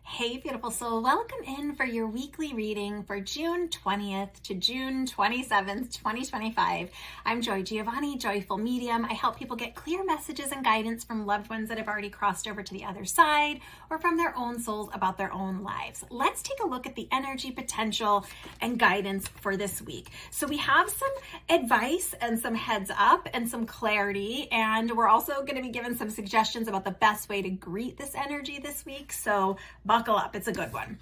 Hey, beautiful soul. Welcome in for your weekly reading for June 20th to June 27th, 2025. I'm Joy Giovanni, Joyful Medium. I help people get clear messages and guidance from loved ones that have already crossed over to the other side or from their own souls about their own lives. Let's take a look at the energy, potential, and guidance for this week. So we have some advice and some heads up and some clarity, and we're also going to be given some suggestions about the best way to greet this energy this week. So buckle up, it's a good one.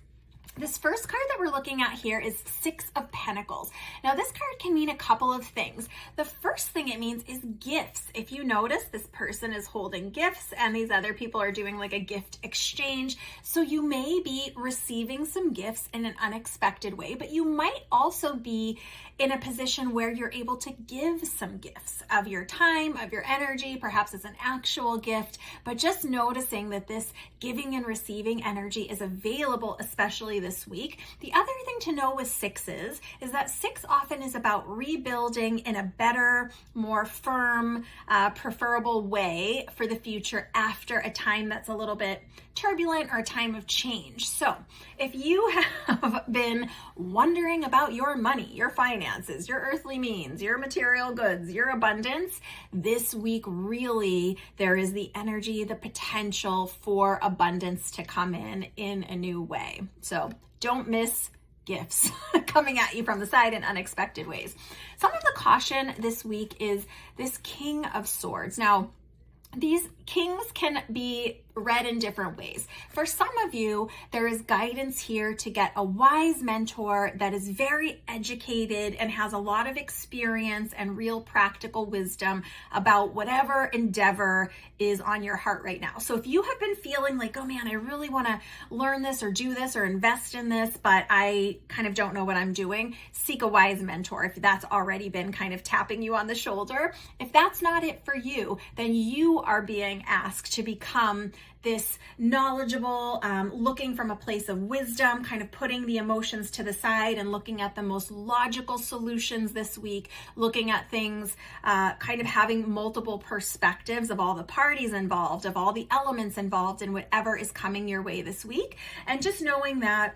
This first card that we're looking at here is Six of Pentacles. Now, this card can mean a couple of things. The first thing it means is gifts. If you notice, this person is holding gifts and these other people are doing like a gift exchange. So you may be receiving some gifts in an unexpected way, but you might also be in a position where you're able to give some gifts of your time, of your energy. Perhaps it's an actual gift, but just noticing that this giving and receiving energy is available, especially this week. The other thing to know with sixes is that six often is about rebuilding in a better, more firm, preferable way for the future after a time that's a little bit turbulent or a time of change. So if you have been wondering about your money, your finances, your earthly means, your material goods, your abundance, this week really there is the energy, the potential for abundance to come in a new way. So don't miss gifts coming at you from the side in unexpected ways. Some of the caution this week is this King of Swords. Now, these kings can be read in different ways. For some of you, there is guidance here to get a wise mentor that is very educated and has a lot of experience and real practical wisdom about whatever endeavor is on your heart right now. So if you have been feeling like, oh man, I really want to learn this or do this or invest in this, but I kind of don't know what I'm doing, seek a wise mentor if that's already been kind of tapping you on the shoulder. If that's not it for you, then you are being asked to become this knowledgeable, looking from a place of wisdom, kind of putting the emotions to the side and looking at the most logical solutions this week, looking at things, kind of having multiple perspectives of all the parties involved, of all the elements involved in whatever is coming your way this week. And just knowing that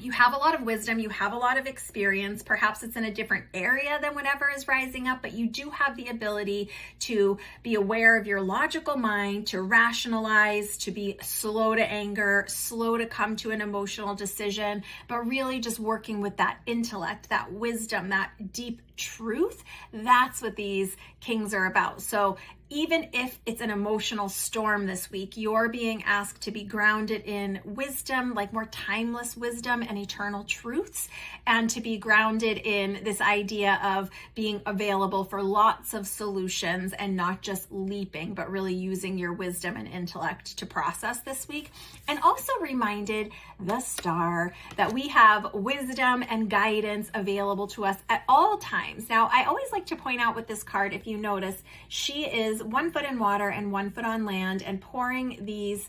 you have a lot of wisdom, you have a lot of experience, perhaps it's in a different area than whatever is rising up, but you do have the ability to be aware of your logical mind, to rationalize, to be slow to anger, slow to come to an emotional decision, but really just working with that intellect, that wisdom, that deep truth. That's what these kings are about. So even if it's an emotional storm this week, you're being asked to be grounded in wisdom, like more timeless wisdom and eternal truths, and to be grounded in this idea of being available for lots of solutions and not just leaping, but really using your wisdom and intellect to process this week. And also reminded, the star, that we have wisdom and guidance available to us at all times. Now, I always like to point out with this card, if you notice, she is 1 foot in water and 1 foot on land and pouring these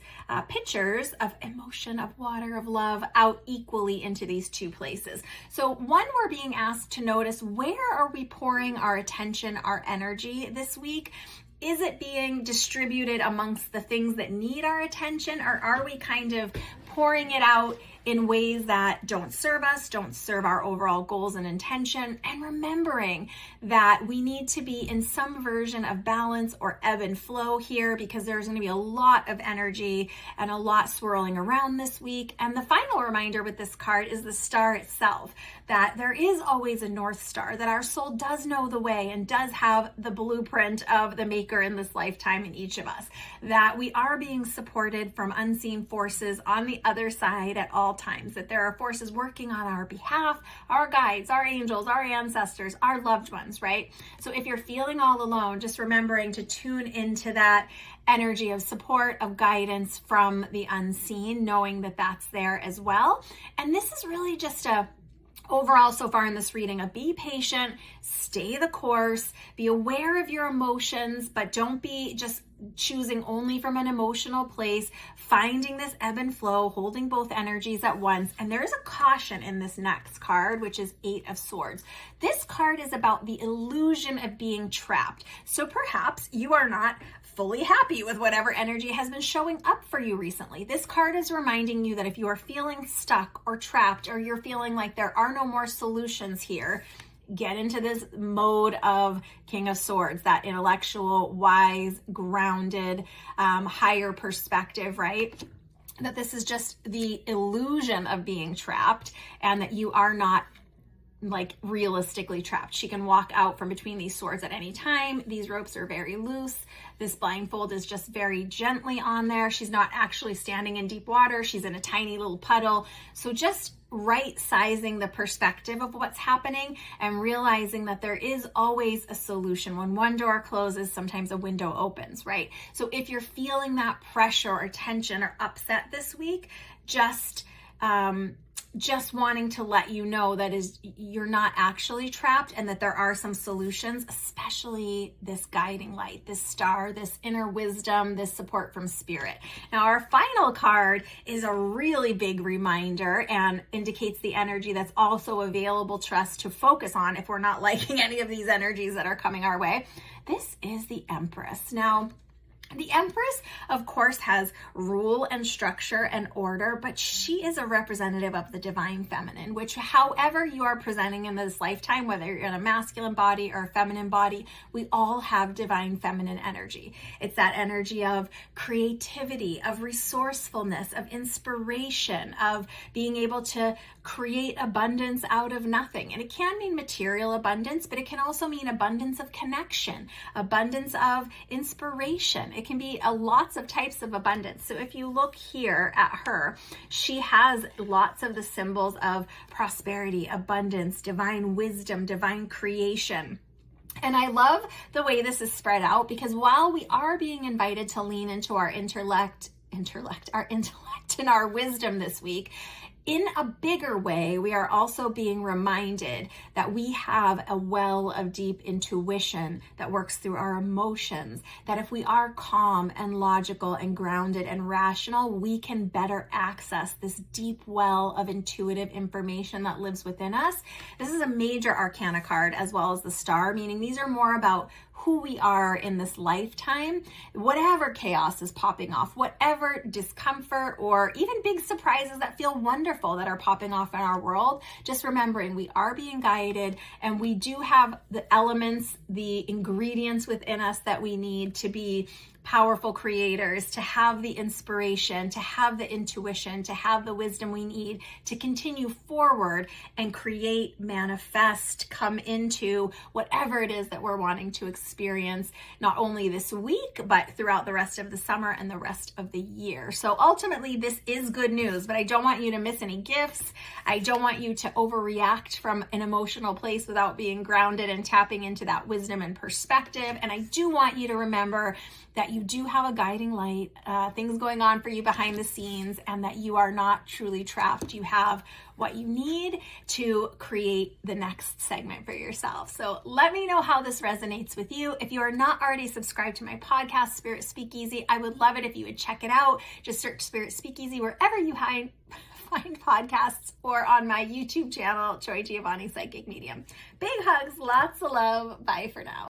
pictures of emotion, of water, of love out equally into these two places. So one, we're being asked to notice, where are we pouring our attention, our energy this week? Is it being distributed amongst the things that need our attention, or are we kind of pouring it out in ways that don't serve us, don't serve our overall goals and intention? And remembering that we need to be in some version of balance or ebb and flow here, because there's going to be a lot of energy and a lot swirling around this week. And the final reminder with this card is the star itself, that there is always a North Star, that our soul does know the way and does have the blueprint of the maker in this lifetime in each of us, that we are being supported from unseen forces on the other side at all times, that there are forces working on our behalf, our guides, our angels, our ancestors, our loved ones, right? So if you're feeling all alone, just remembering to tune into that energy of support, of guidance from the unseen, knowing that that's there as well. And this is really just a overall, so far in this reading, be patient, stay the course, be aware of your emotions, but don't be just choosing only from an emotional place, finding this ebb and flow, holding both energies at once. And there's a caution in this next card, which is 8 of Swords. This card is about the illusion of being trapped. So perhaps you are not fully happy with whatever energy has been showing up for you recently. This card is reminding you that if you are feeling stuck or trapped, or you're feeling like there are no more solutions here, get into this mode of King of Swords, that intellectual, wise, grounded, higher perspective, right? That this is just the illusion of being trapped, and that you are not like realistically trapped. She can walk out from between these swords at any time. These ropes are very loose. This blindfold is just very gently on there. She's not actually standing in deep water. She's in a tiny little puddle. So just right sizing the perspective of what's happening and realizing that there is always a solution. When one door closes, sometimes a window opens, right? So if you're feeling that pressure or tension or upset this week, just wanting to let you know that you're not actually trapped, and that there are some solutions, especially this guiding light, this star, this inner wisdom, this support from spirit. Now, our final card is a really big reminder and indicates the energy that's also available to us to focus on if we're not liking any of these energies that are coming our way. This is the Empress. Now, the Empress, of course, has rule and structure and order, but she is a representative of the divine feminine, which however you are presenting in this lifetime, whether you're in a masculine body or a feminine body, we all have divine feminine energy. It's that energy of creativity, of resourcefulness, of inspiration, of being able to create abundance out of nothing. And it can mean material abundance, but it can also mean abundance of connection, abundance of inspiration. It can be lots of types of abundance. So if you look here at her, she has lots of the symbols of prosperity, abundance, divine wisdom, divine creation. And I love the way this is spread out, because while we are being invited to lean into our intellect and our wisdom this week, in a bigger way, we are also being reminded that we have a well of deep intuition that works through our emotions, that if we are calm and logical and grounded and rational, we can better access this deep well of intuitive information that lives within us. This is a major arcana card, as well as the star, meaning these are more about who we are in this lifetime. Whatever chaos is popping off, whatever discomfort or even big surprises that feel wonderful that are popping off in our world, just remembering we are being guided, and we do have the elements, the ingredients within us that we need to be powerful creators, to have the inspiration, to have the intuition, to have the wisdom we need to continue forward and create, manifest, come into whatever it is that we're wanting to experience, not only this week, but throughout the rest of the summer and the rest of the year. So ultimately, this is good news, but I don't want you to miss any gifts. I don't want you to overreact from an emotional place without being grounded and tapping into that wisdom and perspective. And I do want you to remember that you do have a guiding light, things going on for you behind the scenes, and that you are not truly trapped. You have what you need to create the next segment for yourself. So let me know how this resonates with you. If you are not already subscribed to my podcast, Spirit Speakeasy, I would love it if you would check it out. Just search Spirit Speakeasy wherever you find podcasts, or on my YouTube channel, Joy Giovanni Psychic Medium. Big hugs, lots of love. Bye for now.